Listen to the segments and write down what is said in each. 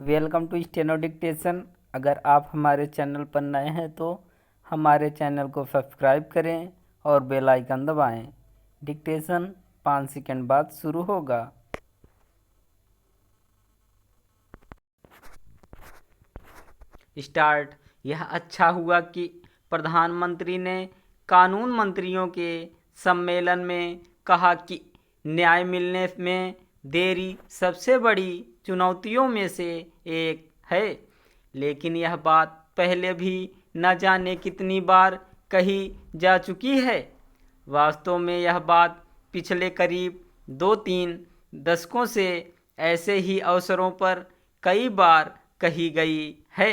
Welcome to steno dictation. अगर आप हमारे चैनल पर नए हैं तो हमारे चैनल को सब्सक्राइब करें और बेल आइकन दबाएं। डिक्टेशन 5 सेकंड बाद शुरू होगा। स्टार्ट। यह अच्छा हुआ कि प्रधानमंत्री ने कानून मंत्रियों के सम्मेलन में कहा कि न्याय मिलने में देरी सबसे बड़ी चुनौतियों में से एक है। लेकिन यह बात पहले भी न जाने कितनी बार कही जा चुकी है। वास्तव में यह बात पिछले करीब 2-3 दशकों से ऐसे ही अवसरों पर कई बार कही गई है।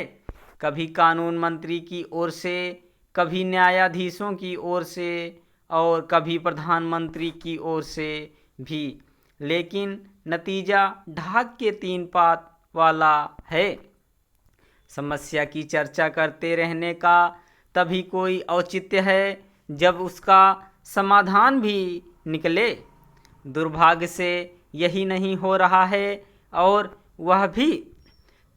कभी कानून मंत्री की ओर से, कभी न्यायाधीशों की ओर से और कभी प्रधानमंत्री की ओर से भी, लेकिन नतीजा ढाक के 3 पात वाला है। समस्या की चर्चा करते रहने का तभी कोई औचित्य है जब उसका समाधान भी निकले। दुर्भाग्य से यही नहीं हो रहा है, और वह भी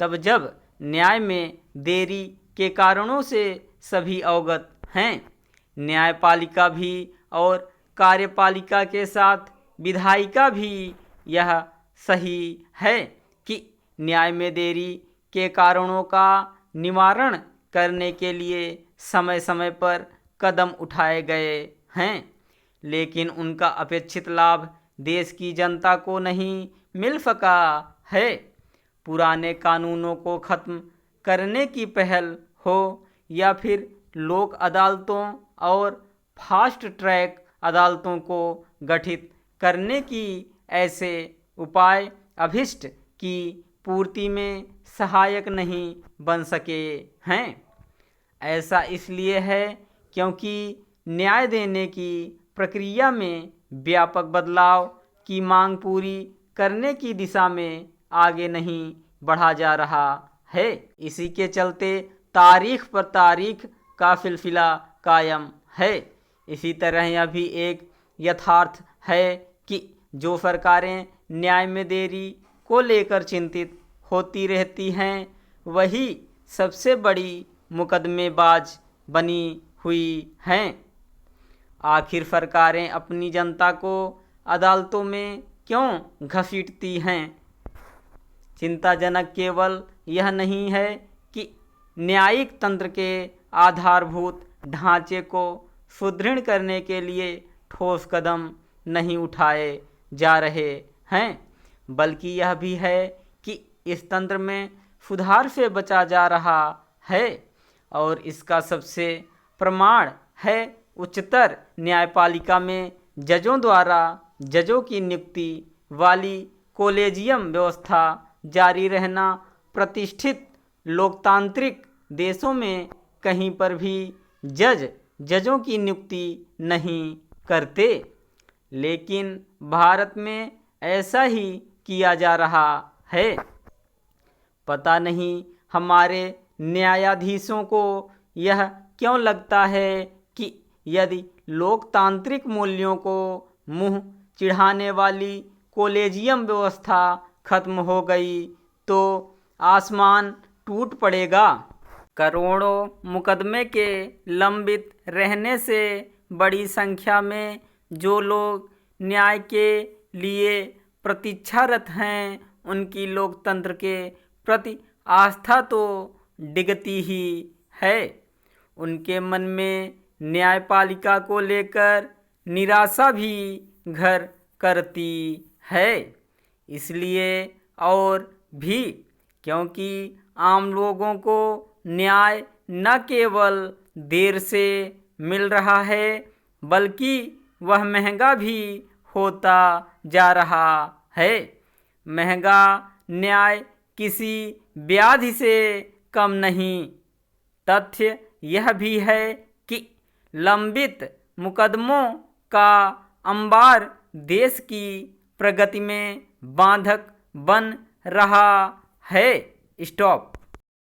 तब जब न्याय में देरी के कारणों से सभी अवगत हैं। न्यायपालिका भी और कार्यपालिका के साथ विधायिका भी यह सही है कि न्याय में देरी के कारणों का निवारण करने के लिए समय समय पर कदम उठाए गए हैं, लेकिन उनका अपेक्षित लाभ देश की जनता को नहीं मिल सका है। पुराने कानूनों को खत्म करने की पहल हो या फिर लोक अदालतों और फास्ट ट्रैक अदालतों को गठित करने की, ऐसे उपाय अभीष्ट की पूर्ति में सहायक नहीं बन सके हैं। ऐसा इसलिए है क्योंकि न्याय देने की प्रक्रिया में व्यापक बदलाव की मांग पूरी करने की दिशा में आगे नहीं बढ़ा जा रहा है। इसी के चलते तारीख पर तारीख का सिलसिला कायम है। इसी तरह यह भी एक यथार्थ है कि जो सरकारें न्याय में देरी को लेकर चिंतित होती रहती हैं, वही सबसे बड़ी मुकदमेबाज बनी हुई हैं। आखिर सरकारें अपनी जनता को अदालतों में क्यों घसीटती हैं? चिंताजनक केवल यह नहीं है कि न्यायिक तंत्र के आधारभूत ढांचे को सुदृढ़ करने के लिए ठोस कदम नहीं उठाए जा रहे हैं, बल्कि यह भी है कि इस तंत्र में सुधार से बचा जा रहा है। और इसका सबसे प्रमाण है उच्चतर न्यायपालिका में जजों द्वारा जजों की नियुक्ति वाली कोलेजियम व्यवस्था जारी रहना। प्रतिष्ठित लोकतांत्रिक देशों में कहीं पर भी जजों की नियुक्ति नहीं करते, लेकिन भारत में ऐसा ही किया जा रहा है। पता नहीं हमारे न्यायाधीशों को यह क्यों लगता है कि यदि लोकतांत्रिक मूल्यों को मुंह चिढ़ाने वाली कोलेजियम व्यवस्था खत्म हो गई तो आसमान टूट पड़ेगा। करोड़ों मुकदमे के लंबित रहने से बड़ी संख्या में जो लोग न्याय के लिए प्रतीक्षारत हैं, उनकी लोकतंत्र के प्रति आस्था तो डिगती ही है। उनके मन में न्यायपालिका को लेकर निराशा भी घर करती है। इसलिए और भी क्योंकि आम लोगों को न्याय न केवल देर से मिल रहा है, बल्कि वह महंगा भी होता जा रहा है। महंगा न्याय किसी व्याधि से कम नहीं। तथ्य यह भी है कि लंबित मुकदमों का अंबार देश की प्रगति में बाधक बन रहा है। स्टॉप।